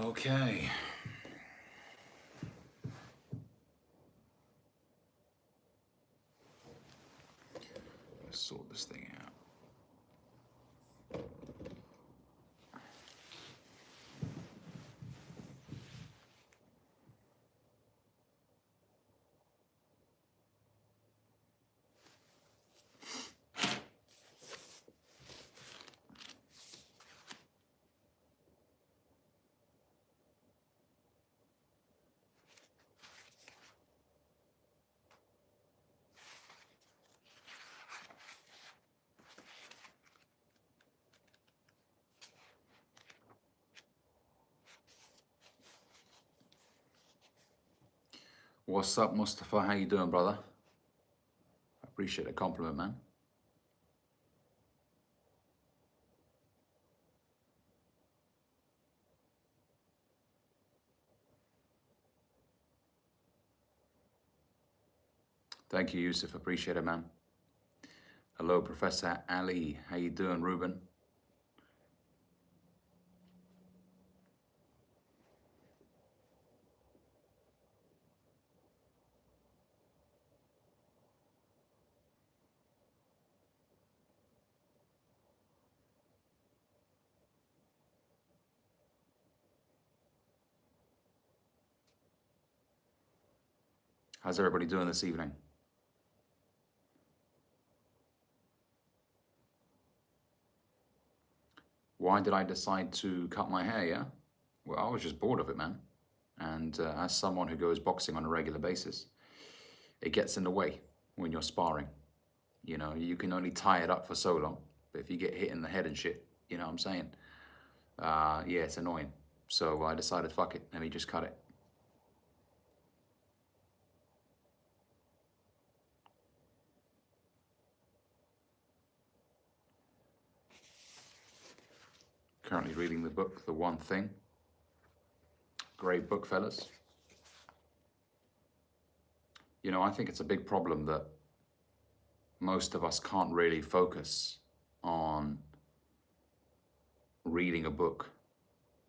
Okay. Let's sort this thing out. What's up, Mustafa? How you doing, brother? I appreciate the compliment, man. Thank you, Yusuf. Appreciate it, man. Hello, Professor Ali. How you doing, Ruben? How's everybody doing this evening? Why did I decide to cut my hair, yeah? Well, I was just bored of it, man. And as someone who goes boxing on a regular basis, it gets in the way when you're sparring. You know, you can only tie it up for so long, but if you get hit in the head and shit, you know what I'm saying? Yeah, it's annoying. So I decided, fuck it, let me just cut it. Currently reading the book, The One Thing. Great book, fellas. You know, I think it's a big problem that most of us can't really focus on reading a book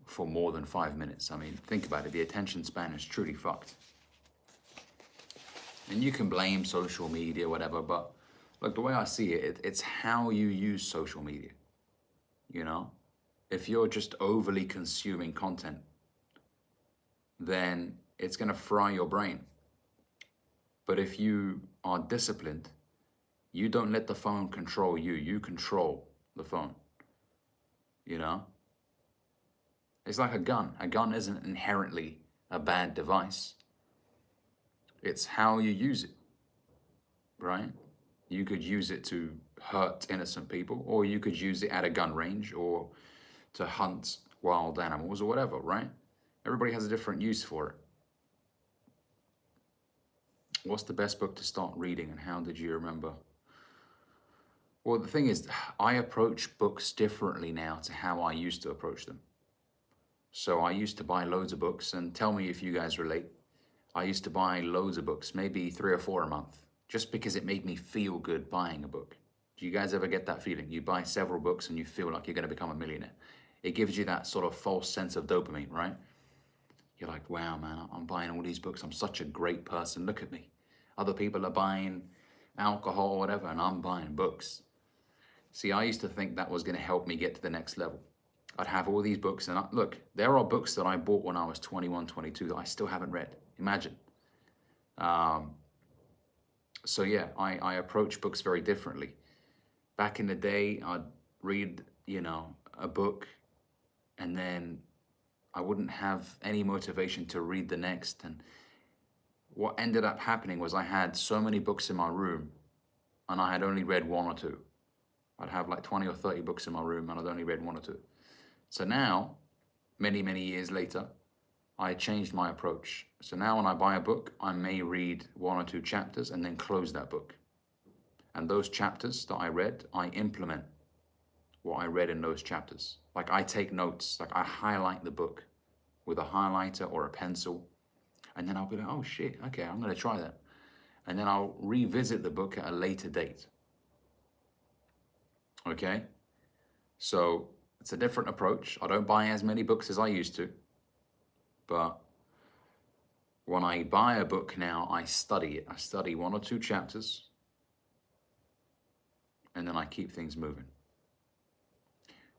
for more than 5 minutes. I mean, think about it. The attention span is truly fucked. And you can blame social media, whatever, but look, the way I see it, it's how you use social media. You know, if you're just overly consuming content, then it's going to fry your brain. But if you are disciplined, you don't let the phone control you. You control the phone. You know? It's like a gun. A gun isn't inherently a bad device. It's how you use it, right? You could use it to hurt innocent people, or you could use it at a gun range, or to hunt wild animals, or whatever, right? Everybody has a different use for it. What's the best book to start reading, and how did you remember? Well, the thing is, I approach books differently now to how I used to approach them. So I used to buy loads of books, and tell me if you guys relate. I used to buy loads of books, maybe 3 or 4 a month, just because it made me feel good buying a book. Do you guys ever get that feeling? You buy several books and you feel like you're going to become a millionaire. It gives you that sort of false sense of dopamine, right? You're like, wow, man, I'm buying all these books. I'm such a great person. Look at me. Other people are buying alcohol or whatever, and I'm buying books. See, I used to think that was going to help me get to the next level. I'd have all these books, and look, there are books that I bought when I was 21, 22 that I still haven't read. Imagine. So yeah, I approach books very differently. Back in the day, I'd read, you know, a book, and then I wouldn't have any motivation to read the next. And what ended up happening was I had so many books in my room, and I had only read 1 or 2. I'd have like 20 or 30 books in my room, and I'd only read 1 or 2. So now, many, many years later, I changed my approach. So now when I buy a book, I may read 1 or 2 chapters and then close that book. And those chapters that I read, I implement what I read in those chapters. Like I take notes, like I highlight the book with a highlighter or a pencil. And then I'll be like, oh shit, okay, I'm gonna try that. And then I'll revisit the book at a later date. Okay? So it's a different approach. I don't buy as many books as I used to. But when I buy a book now, I study it. I study 1 or 2 chapters, and then I keep things moving.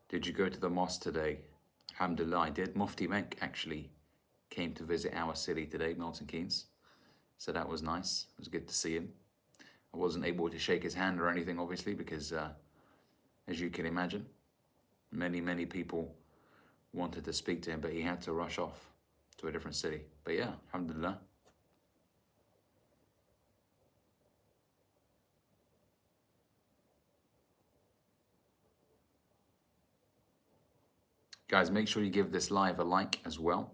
Did you go to the mosque today? Alhamdulillah, I did. Mufti Menk actually came to visit our city today, Milton Keynes. So that was nice. It was good to see him. I wasn't able to shake his hand or anything, obviously, because as you can imagine, many people wanted to speak to him, but he had to rush off to a different city. But yeah, alhamdulillah. Guys, make sure you give this live a like as well.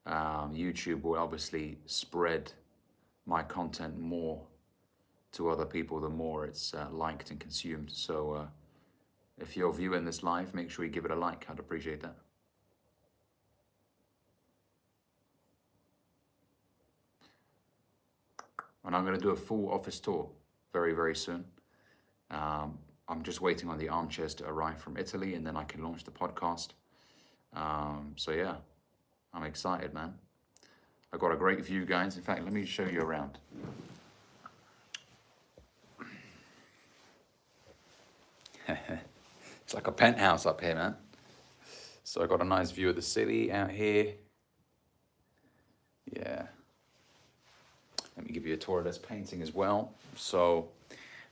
YouTube will obviously spread my content more to other people the more it's liked and consumed. So if you're viewing this live, make sure you give it a like. I'd appreciate that. And I'm going to do a full office tour very soon. I'm just waiting on the armchairs to arrive from Italy, and then I can launch the podcast. So yeah, I'm excited, man. I've got a great view, guys. In fact, let me show you around. It's like a penthouse up here, man. So I got a nice view of the city out here. Yeah. Let me give you a tour of this painting as well. So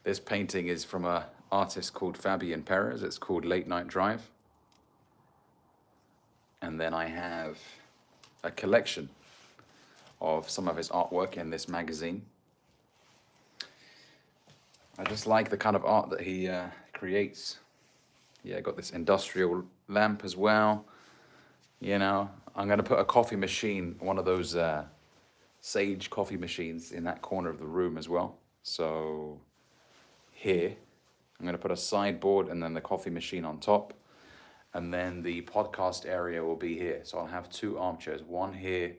this painting is from an artist called Ben-Hariz. It's called Late Night Drive. And then I have a collection of some of his artwork in this magazine. I just like the kind of art that he creates. Yeah, I got this industrial lamp as well. You know, I'm going to put a coffee machine, one of those Sage coffee machines in that corner of the room as well. So here, I'm going to put a sideboard and then the coffee machine on top. And then the podcast area will be here. So I'll have 2 armchairs, one here,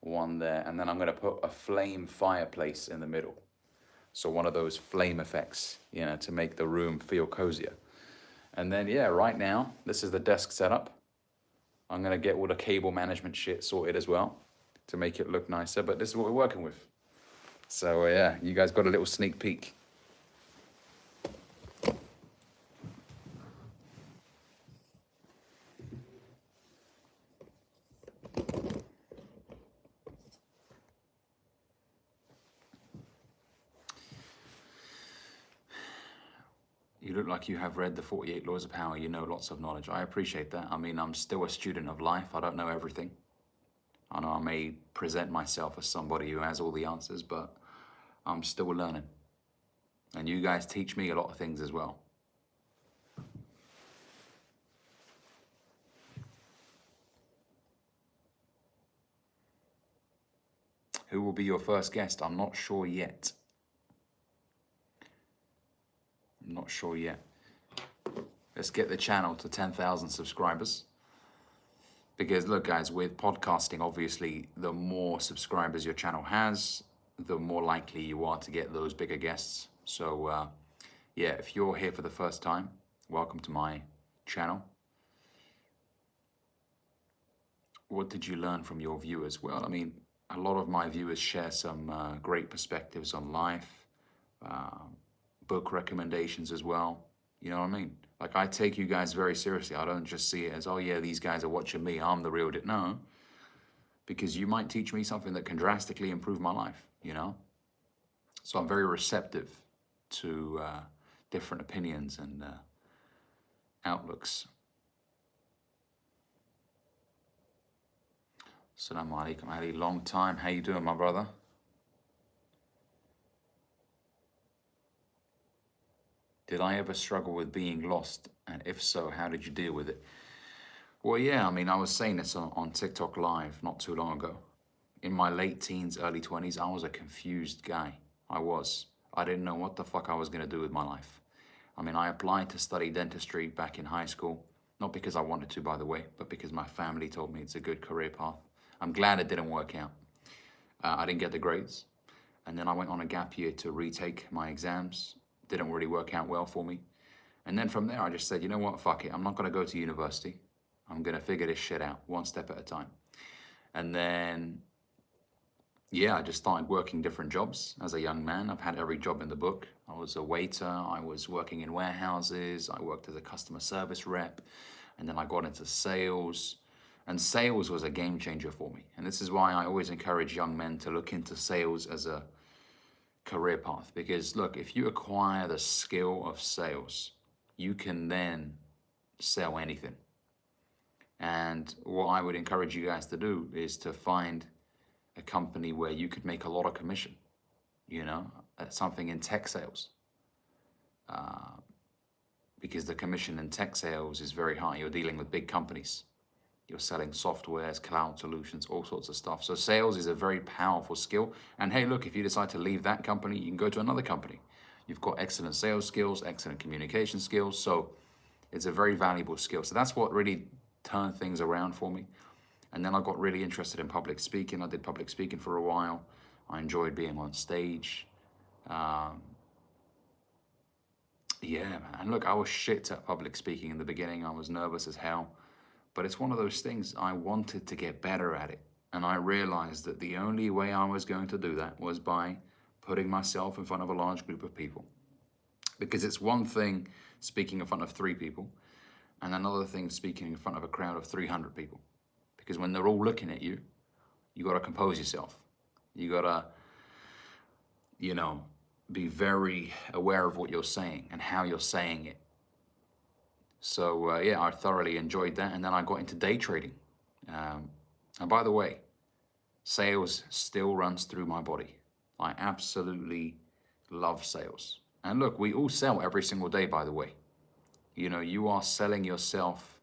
one there. And then I'm going to put a flame fireplace in the middle. So one of those flame effects, you know, to make the room feel cozier. And then, yeah, right now, this is the desk setup. I'm going to get all the cable management shit sorted as well to make it look nicer. But this is what we're working with. So, yeah, you guys got a little sneak peek. You look like you have read the 48 Laws of Power. You know lots of knowledge. I appreciate that. I mean, I'm still a student of life. I don't know everything. I know I may present myself as somebody who has all the answers, but I'm still learning. And you guys teach me a lot of things as well. Who will be your first guest? I'm not sure yet. I'm not sure yet. Let's get the channel to 10,000 subscribers. Because look, guys, with podcasting, obviously, the more subscribers your channel has, the more likely you are to get those bigger guests. So, yeah, if you're here for the first time, welcome to my channel. What did you learn from your viewers? Well, I mean, a lot of my viewers share some great perspectives on life, book recommendations as well. You know what I mean? Like, I take you guys very seriously. I don't just see it as, oh yeah, these guys are watching me, I'm the real deal. No, because you might teach me something that can drastically improve my life, you know? So I'm very receptive to different opinions and outlooks. Assalamu alaikum, Ali. Long time. How you doing, my brother? Did I ever struggle with being lost? And if so, how did you deal with it? Well, yeah, I mean, I was saying this on TikTok Live not too long ago. In my late teens, early 20s, I was a confused guy. I was. I didn't know what the fuck I was going to do with my life. I mean, I applied to study dentistry back in high school. Not because I wanted to, by the way, but because my family told me it's a good career path. I'm glad it didn't work out. I didn't get the grades. And then I went on a gap year to retake my exams. Didn't really work out well for me. And then from there, I just said, you know what, fuck it. I'm not going to go to university. I'm going to figure this shit out one step at a time. And then, yeah, I just started working different jobs as a young man. I've had every job in the book. I was a waiter, I was working in warehouses, I worked as a customer service rep, and then I got into sales. And sales was a game changer for me. And this is why I always encourage young men to look into sales as a career path. Because look, if you acquire the skill of sales, you can then sell anything. And what I would encourage you guys to do is to find a company where you could make a lot of commission, something in tech sales. Because the commission in tech sales is very high. You're dealing with big companies. You're selling softwares, cloud solutions, all sorts of stuff. So sales is a very powerful skill. And hey, look, if you decide to leave that company, you can go to another company. You've got excellent sales skills, excellent communication skills. So it's a very valuable skill. So that's what really turned things around for me. And then I got really interested in public speaking. I did public speaking for a while. I enjoyed being on stage. Yeah, man. And look, I was shit at public speaking in the beginning. I was nervous as hell. But it's one of those things, I wanted to get better at it. And I realized that the only way I was going to do that was by putting myself in front of a large group of people. Because it's one thing speaking in front of 3 people, and another thing speaking in front of a crowd of 300 people. Because when they're all looking at you, you got to compose yourself. You got to, be very aware of what you're saying and how you're saying it. So yeah, I thoroughly enjoyed that. And then I got into day trading. And by the way, sales still runs through my body. I absolutely love sales. And look, we all sell every single day, by the way. You are selling yourself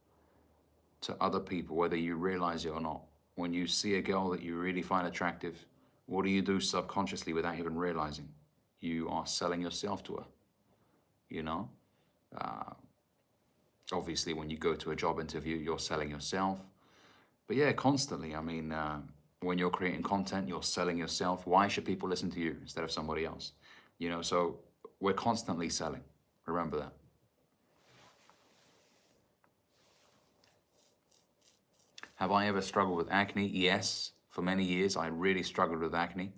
to other people, whether you realize it or not. When you see a girl that you really find attractive, what do you do subconsciously without even realizing? You are selling yourself to her, Obviously, when you go to a job interview, you're selling yourself. But yeah, constantly. I mean, when you're creating content, you're selling yourself. Why should people listen to you instead of somebody else? So we're constantly selling. Remember that. Have I ever struggled with acne? Yes. For many years, I really struggled with acne.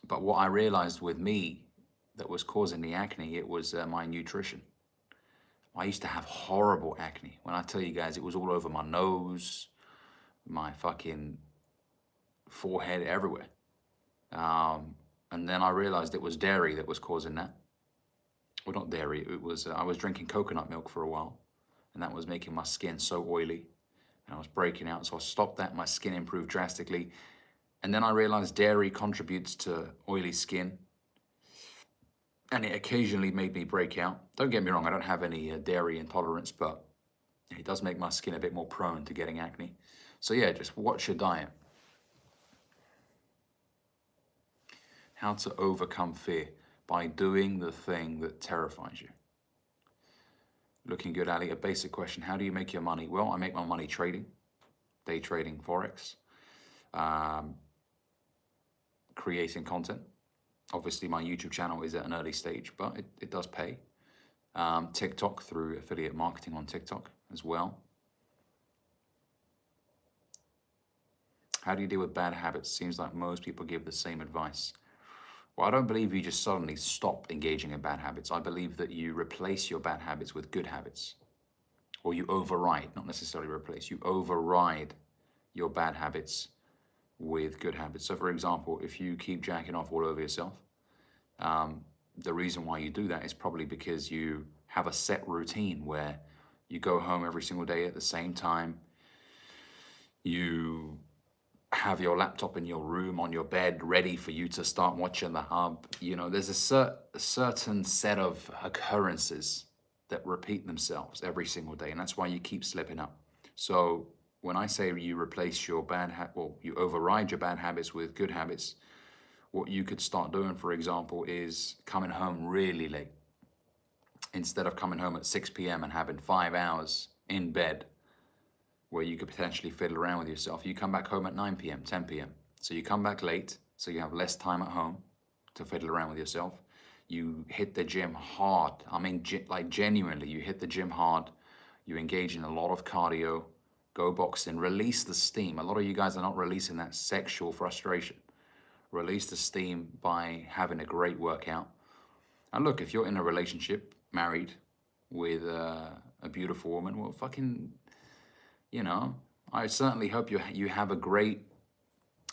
But what I realized with me that was causing the acne, it was my nutrition. I used to have horrible acne. When I tell you guys, it was all over my nose, my fucking forehead, everywhere. And then I realized it was dairy that was causing that. Well, not dairy, it was, I was drinking coconut milk for a while, and that was making my skin so oily, and I was breaking out, so I stopped that, my skin improved drastically. And then I realized dairy contributes to oily skin, and it occasionally made me break out. Don't get me wrong, I don't have any dairy intolerance, but it does make my skin a bit more prone to getting acne. So yeah, just watch your diet. How to overcome fear by doing the thing that terrifies you. Looking good, Ali. A basic question. How do you make your money? Well, I make my money trading, day trading, Forex, creating content. Obviously, my YouTube channel is at an early stage, but it does pay. TikTok, through affiliate marketing on TikTok as well. How do you deal with bad habits? Seems like most people give the same advice. Well, I don't believe you just suddenly stop engaging in bad habits. I believe that you replace your bad habits with good habits. Or you override, not necessarily replace, you override your bad habits with good habits. So for example, if you keep jacking off all over yourself, the reason why you do that is probably because you have a set routine where you go home every single day at the same time. You have your laptop in your room on your bed ready for you to start watching the hub. There's a certain set of occurrences that repeat themselves every single day, and that's why you keep slipping up. So when I say you replace your you override your bad habits with good habits, what you could start doing, for example, is coming home really late. Instead of coming home at 6 p.m. and having 5 hours in bed where you could potentially fiddle around with yourself, you come back home at 9 p.m., 10 p.m. So you come back late, so you have less time at home to fiddle around with yourself. You hit the gym hard. I mean, like genuinely, you hit the gym hard. You engage in a lot of cardio. Go boxing, release the steam. A lot of you guys are not releasing that sexual frustration. Release the steam by having a great workout. And look, if you're in a relationship, married, with a beautiful woman, well, fucking, you know, I certainly hope you have a great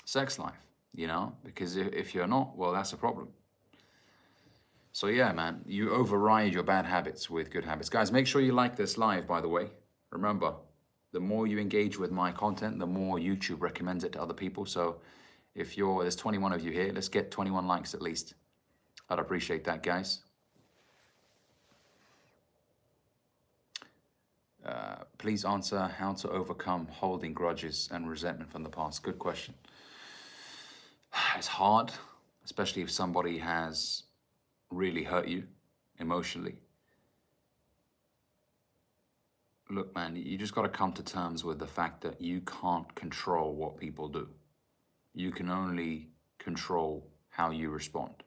sex life, you know, because if you're not, well, that's a problem. So yeah, man, you override your bad habits with good habits. Guys, make sure you like this live, by the way. Remember, the more you engage with my content, the more YouTube recommends it to other people. So if there's 21 of you here, let's get 21 likes at least. I'd appreciate that, guys. Please answer how to overcome holding grudges and resentment from the past. Good question. It's hard, especially if somebody has really hurt you emotionally. Look, man, you just got to come to terms with the fact that you can't control what people do. You can only control how you respond.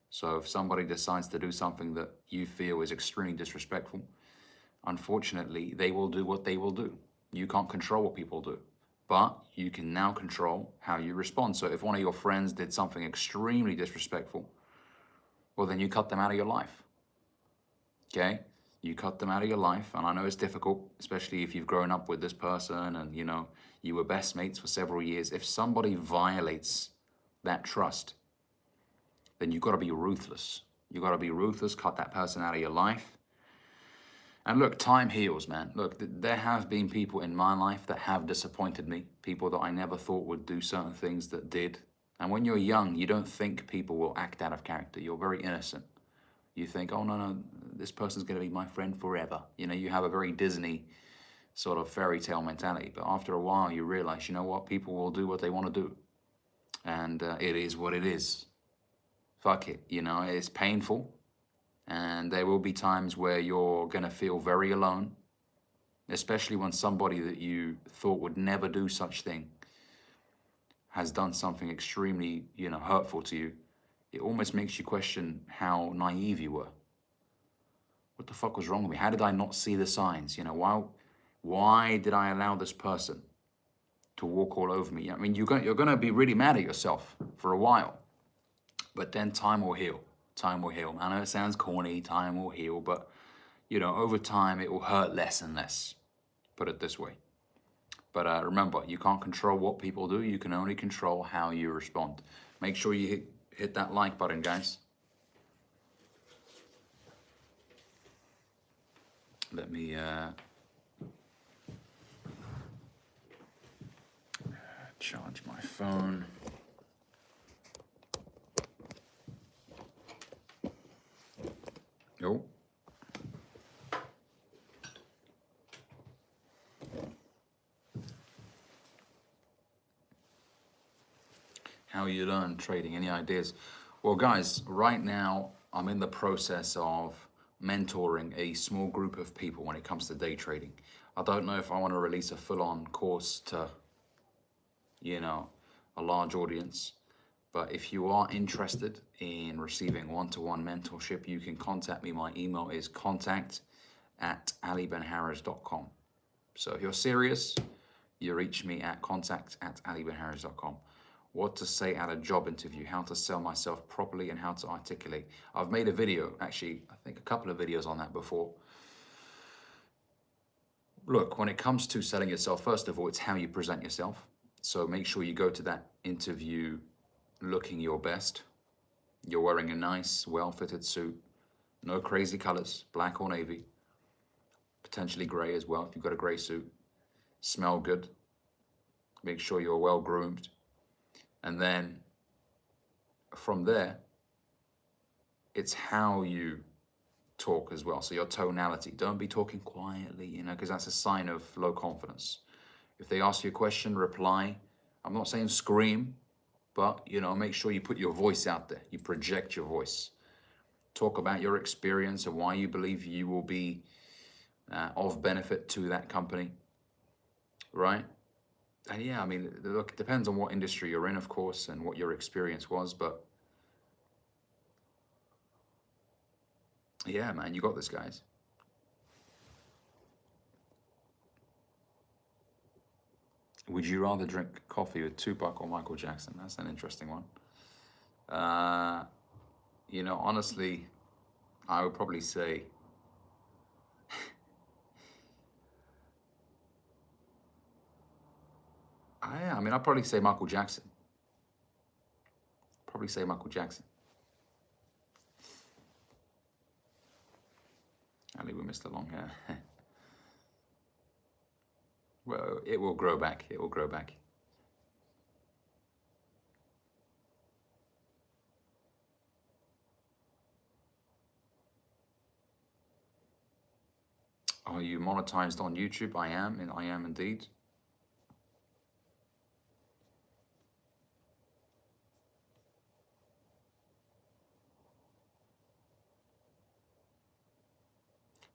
So if somebody decides to do something that you feel is extremely disrespectful, unfortunately, they will do what they will do. You can't control what people do, but you can now control how you respond. So if one of your friends did something extremely disrespectful, well, then you cut them out of your life, okay? You cut them out of your life, and I know it's difficult, especially if you've grown up with this person and, you know, you were best mates for several years. If somebody violates that trust, then you've got to be ruthless. You've got to be ruthless, cut that person out of your life. And look, time heals, man. Look, there have been people in my life that have disappointed me, people that I never thought would do certain things that did. And when you're young, you don't think people will act out of character. You're very innocent. You think, oh, no, this person's going to be my friend forever. You know, you have a very Disney sort of fairy tale mentality. But after a while, you realize, you know what, people will do what they want to do. And it is what it is. Fuck it, you know, it's painful. And there will be times where you're going to feel very alone, especially when somebody that you thought would never do such thing has done something extremely, you know, hurtful to you. It almost makes you question how naive you were. What the fuck was wrong with me? How did I not see the signs? You know, why did I allow this person to walk all over me? I mean, you're going to be really mad at yourself for a while, but then time will heal. Time will heal. I know it sounds corny, time will heal, but, you know, over time it will hurt less and less, put it this way. But remember, you can't control what people do, you can only control how you respond. Make sure you hit that like button, guys. Let me charge my phone. Oh. How you learn trading, any ideas? Well, guys, right now I'm in the process of mentoring a small group of people when it comes to day trading. I don't know if I want to release a full-on course to, you know, a large audience. But if you are interested in receiving one-to-one mentorship, you can contact me. My email is contact@alibenhariz.com. So if you're serious, you reach me at contact@alibenhariz.com. What to say at a job interview, how to sell myself properly, and how to articulate. I've made a video, actually, I think a couple of videos on that before. Look, when it comes to selling yourself, first of all, it's how you present yourself. So make sure you go to that interview looking your best. You're wearing a nice, well-fitted suit, no crazy colors, black or navy, potentially gray as well if you've got a gray suit. Smell good. Make sure you're well groomed. And then from there, it's how you talk as well. So your tonality, don't be talking quietly, you know, because that's a sign of low confidence. If they ask you a question, reply. I'm not saying scream, but, you know, make sure you put your voice out there. You project your voice. Talk about your experience and why you believe you will be of benefit to that company, right? And yeah, I mean, look, it depends on what industry you're in, of course, and what your experience was, but yeah, man, you got this, guys. Would you rather drink coffee with Tupac or Michael Jackson? That's an interesting one. Uh, honestly, I would probably say, I mean, I'd probably say Michael Jackson. Probably say Michael Jackson. Ali, we missed the long hair. Well, it will grow back. It will grow back. Are you monetized on YouTube? I am, and I am indeed.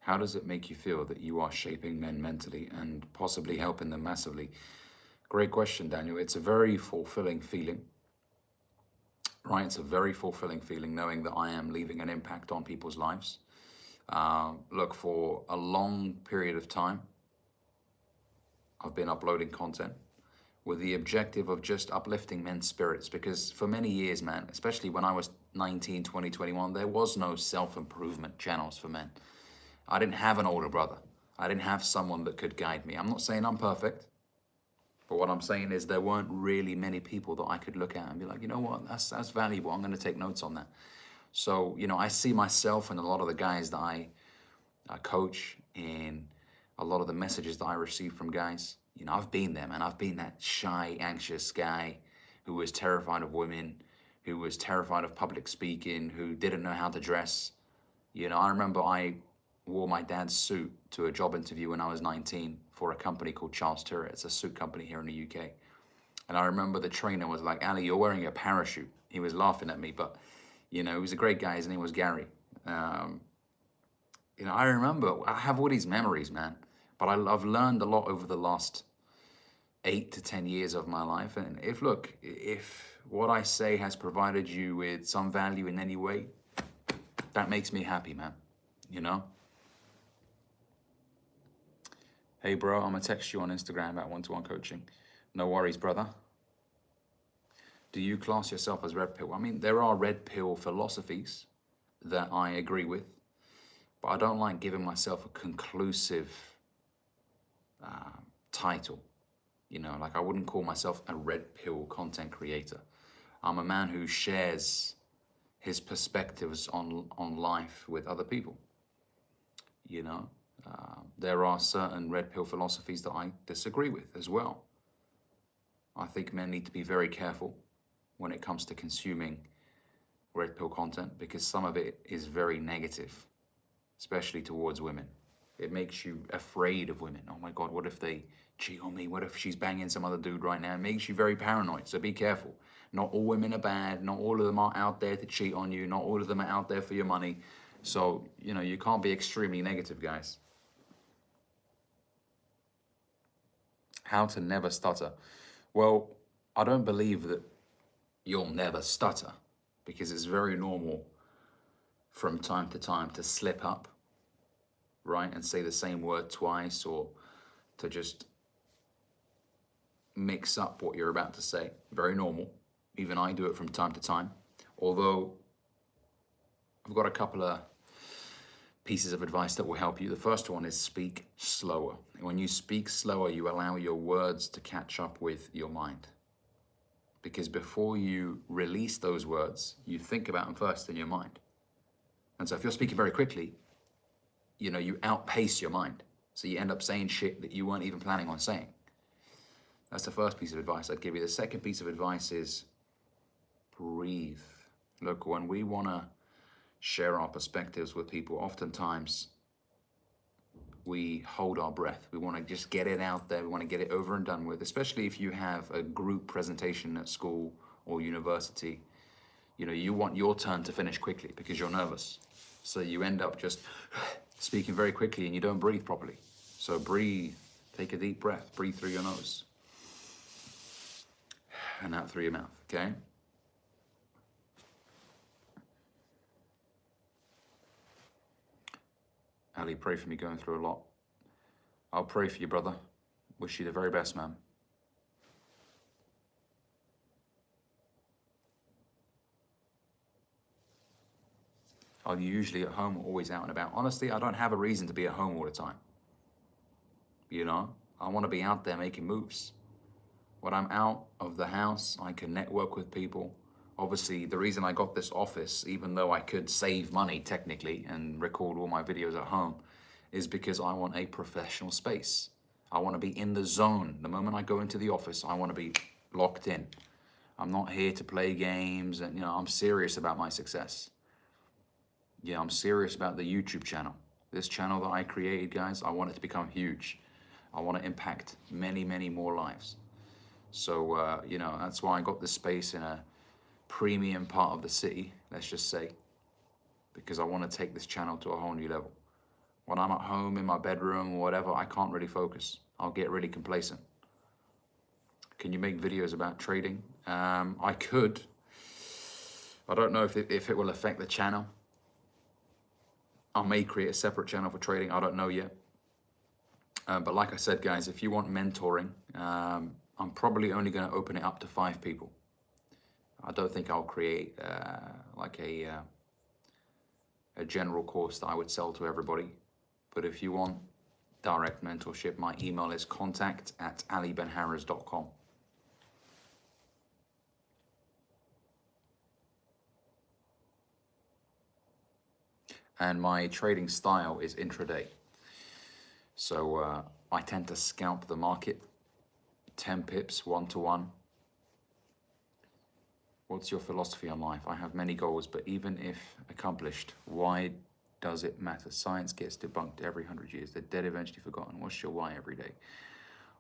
How does it make you feel that you are shaping men mentally and possibly helping them massively? Great question, Daniel. It's a very fulfilling feeling, right? It's a very fulfilling feeling knowing that I am leaving an impact on people's lives. Look, for a long period of time, I've been uploading content with the objective of just uplifting men's spirits, because for many years, man, especially when I was 19, 20, 21, there was no self-improvement channels for men. I didn't have an older brother. I didn't have someone that could guide me. I'm not saying I'm perfect, but what I'm saying is there weren't really many people that I could look at and be like, you know what, that's valuable. I'm going to take notes on that. So, I see myself and a lot of the guys that I coach in a lot of the messages that I receive from guys. I've been there, man. I've been that shy, anxious guy who was terrified of women, who was terrified of public speaking, who didn't know how to dress. I remember I wore my dad's suit to a job interview when I was 19 for a company called Charles Tyrrell. It's a suit company here in the UK. And I remember the trainer was like, Ali, you're wearing a parachute. He was laughing at me, but, he was a great guy. His name was Gary. I remember, I have all these memories, man. But I've learned a lot over the last 8 to 10 years of my life. And if what I say has provided you with some value in any way, that makes me happy, man. Hey, bro, I'm gonna text you on Instagram about one-to-one coaching. No worries, brother. Do you class yourself as red pill? I mean, there are red pill philosophies that I agree with, but I don't like giving myself a conclusive title. Like I wouldn't call myself a red pill content creator. I'm a man who shares his perspectives on life with other people. There are certain red pill philosophies that I disagree with as well. I think men need to be very careful when it comes to consuming red pill content, because some of it is very negative, especially towards women. It makes you afraid of women. Oh my God, what if they cheat on me? What if she's banging some other dude right now? It makes you very paranoid, so be careful. Not all women are bad. Not all of them are out there to cheat on you. Not all of them are out there for your money. So, you can't be extremely negative, guys. How to never stutter. Well, I don't believe that you'll never stutter, because it's very normal from time to time to slip up, right? And say the same word twice, or to just mix up what you're about to say. Very normal. Even I do it from time to time. Although I've got a couple of pieces of advice that will help you. The first one is speak slower. When you speak slower, you allow your words to catch up with your mind. Because before you release those words, you think about them first in your mind. And so if you're speaking very quickly, you outpace your mind. So you end up saying shit that you weren't even planning on saying. That's the first piece of advice I'd give you. The second piece of advice is breathe. Look, when we want to share our perspectives with people, oftentimes we hold our breath. We want to just get it out there. We want to get it over and done with, especially if you have a group presentation at school or university. You want your turn to finish quickly because you're nervous. So you end up just speaking very quickly and you don't breathe properly. So breathe, take a deep breath, breathe through your nose and out through your mouth, okay? Ali, pray for me going through a lot. I'll pray for you, brother. Wish you the very best, man. I'm usually at home, always out and about. Honestly, I don't have a reason to be at home all the time. You know, I want to be out there making moves. When I'm out of the house, I can network with people. Obviously, the reason I got this office, even though I could save money technically and record all my videos at home, is because I want a professional space. I want to be in the zone. The moment I go into the office, I want to be locked in. I'm not here to play games, and I'm serious about my success. Yeah, I'm serious about the YouTube channel. This channel that I created, guys, I want it to become huge. I want to impact many, many more lives. So, that's why I got this space in a premium part of the city, let's just say, because I want to take this channel to a whole new level. When I'm at home in my bedroom or whatever, I can't really focus. I'll get really complacent. Can you make videos about trading? I could. I don't know if it will affect the channel. I may create a separate channel for trading. I don't know yet. But like I said, guys, if you want mentoring, I'm probably only going to open it up to 5 people. I don't think I'll create like a general course that I would sell to everybody. But if you want direct mentorship, my email is contact@alibenhariz.com. And my trading style is intraday. So I tend to scalp the market, 10 pips, 1-to-1. What's your philosophy on life? I have many goals, but even if accomplished, why does it matter? Science gets debunked every 100 years. They're dead, eventually forgotten. What's your why every day?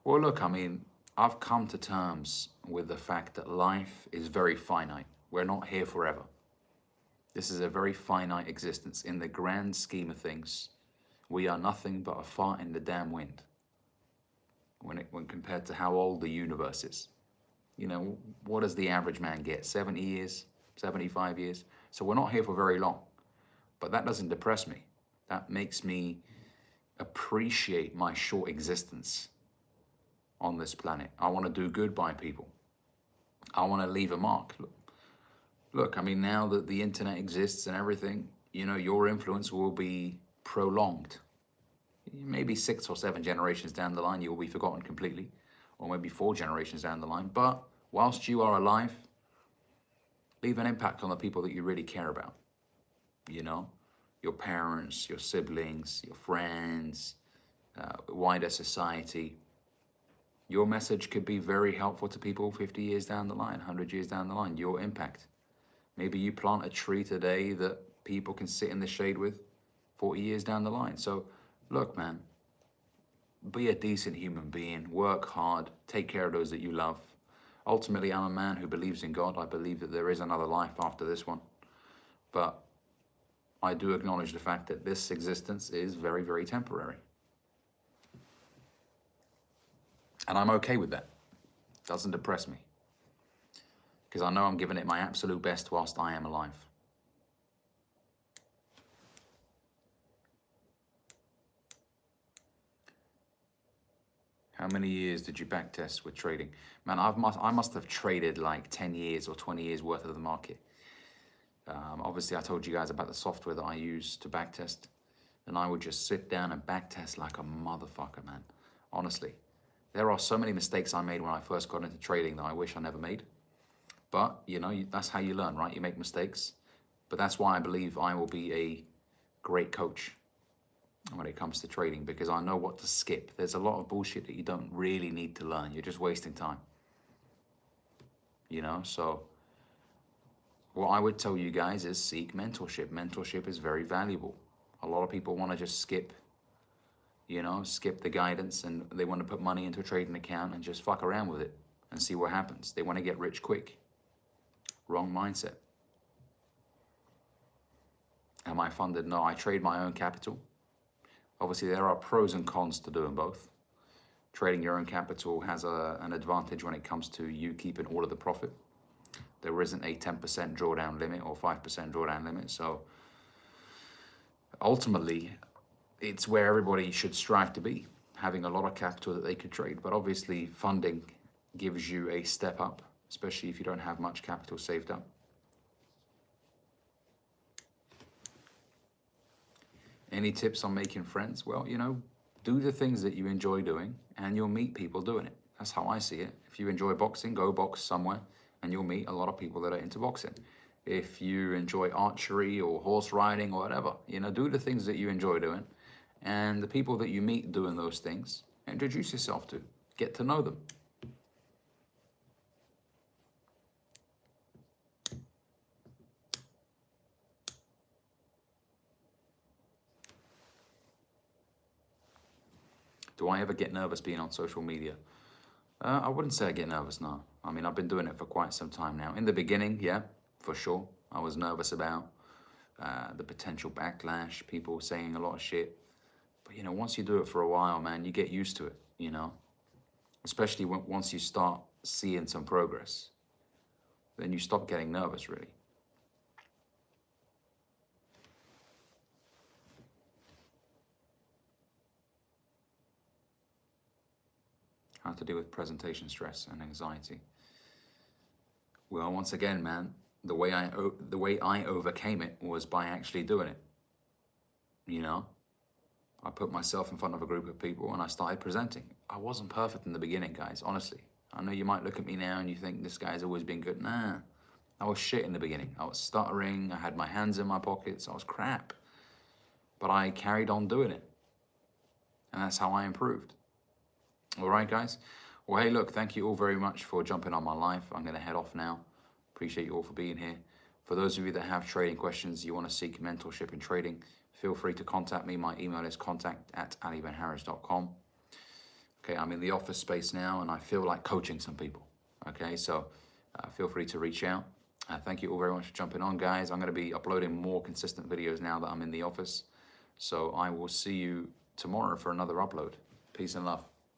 Well, look, I mean, I've come to terms with the fact that life is very finite. We're not here forever. This is a very finite existence. In the grand scheme of things, we are nothing but a fart in the damn wind when compared to how old the universe is. What does the average man get? 70 years, 75 years? So we're not here for very long. But that doesn't depress me. That makes me appreciate my short existence on this planet. I want to do good by people. I want to leave a mark. Look, I mean, now that the internet exists and everything, your influence will be prolonged. Maybe 6 or 7 generations down the line, you will be forgotten completely, or maybe 4 generations down the line. But whilst you are alive, leave an impact on the people that you really care about. Your parents, your siblings, your friends, wider society. Your message could be very helpful to people 50 years down the line, 100 years down the line, your impact. Maybe you plant a tree today that people can sit in the shade with 40 years down the line. So look, man, be a decent human being, work hard, take care of those that you love. Ultimately, I'm a man who believes in God. I believe that there is another life after this one. But I do acknowledge the fact that this existence is very, very temporary. And I'm okay with that. It doesn't depress me. Because I know I'm giving it my absolute best whilst I am alive. How many years did you backtest with trading? Man, I must have traded like 10 years or 20 years worth of the market. Obviously, I told you guys about the software that I use to backtest. And I would just sit down and backtest like a motherfucker, man. Honestly. There are so many mistakes I made when I first got into trading that I wish I never made. But, that's how you learn, right? You make mistakes. But that's why I believe I will be a great coach when it comes to trading, because I know what to skip. There's a lot of bullshit that you don't really need to learn. You're just wasting time. So what I would tell you guys is seek mentorship. Mentorship is very valuable. A lot of people want to just skip the guidance, and they want to put money into a trading account and just fuck around with it and see what happens. They want to get rich quick. Wrong mindset. Am I funded? No, I trade my own capital. Obviously, there are pros and cons to doing both. Trading your own capital has an advantage when it comes to you keeping all of the profit. There isn't a 10% drawdown limit or 5% drawdown limit. So ultimately, it's where everybody should strive to be, having a lot of capital that they could trade. But obviously, funding gives you a step up, especially if you don't have much capital saved up. Any tips on making friends? Well, you know, do the things that you enjoy doing and you'll meet people doing it. That's how I see it. If you enjoy boxing, go box somewhere and you'll meet a lot of people that are into boxing. If you enjoy archery or horse riding or whatever, you know, do the things that you enjoy doing, and the people that you meet doing those things, introduce yourself to, get to know them. Do I ever get nervous being on social media? I wouldn't say I get nervous now. I mean, I've been doing it for quite some time now. In the beginning, yeah, for sure. I was nervous about the potential backlash, people saying a lot of shit. But, you know, once you do it for a while, man, you get used to it, you know? Especially once you start seeing some progress. Then you stop getting nervous, really. How to deal with presentation stress and anxiety. Well, once again, man, the way I overcame it was by actually doing it. You know, I put myself in front of a group of people and I started presenting. I wasn't perfect in the beginning, guys, honestly. I know you might look at me now and you think this guy's always been good. Nah, I was shit in the beginning. I was stuttering, I had my hands in my pockets, I was crap. But I carried on doing it. And that's how I improved. All right, guys. Well, hey, look, thank you all very much for jumping on my live. I'm going to head off now. Appreciate you all for being here. For those of you that have trading questions, you want to seek mentorship in trading, feel free to contact me. My email is contact@alibenhariz.com. Okay, I'm in the office space now and I feel like coaching some people. Okay, so feel free to reach out. Thank you all very much for jumping on, guys. I'm going to be uploading more consistent videos now that I'm in the office. So I will see you tomorrow for another upload. Peace and love.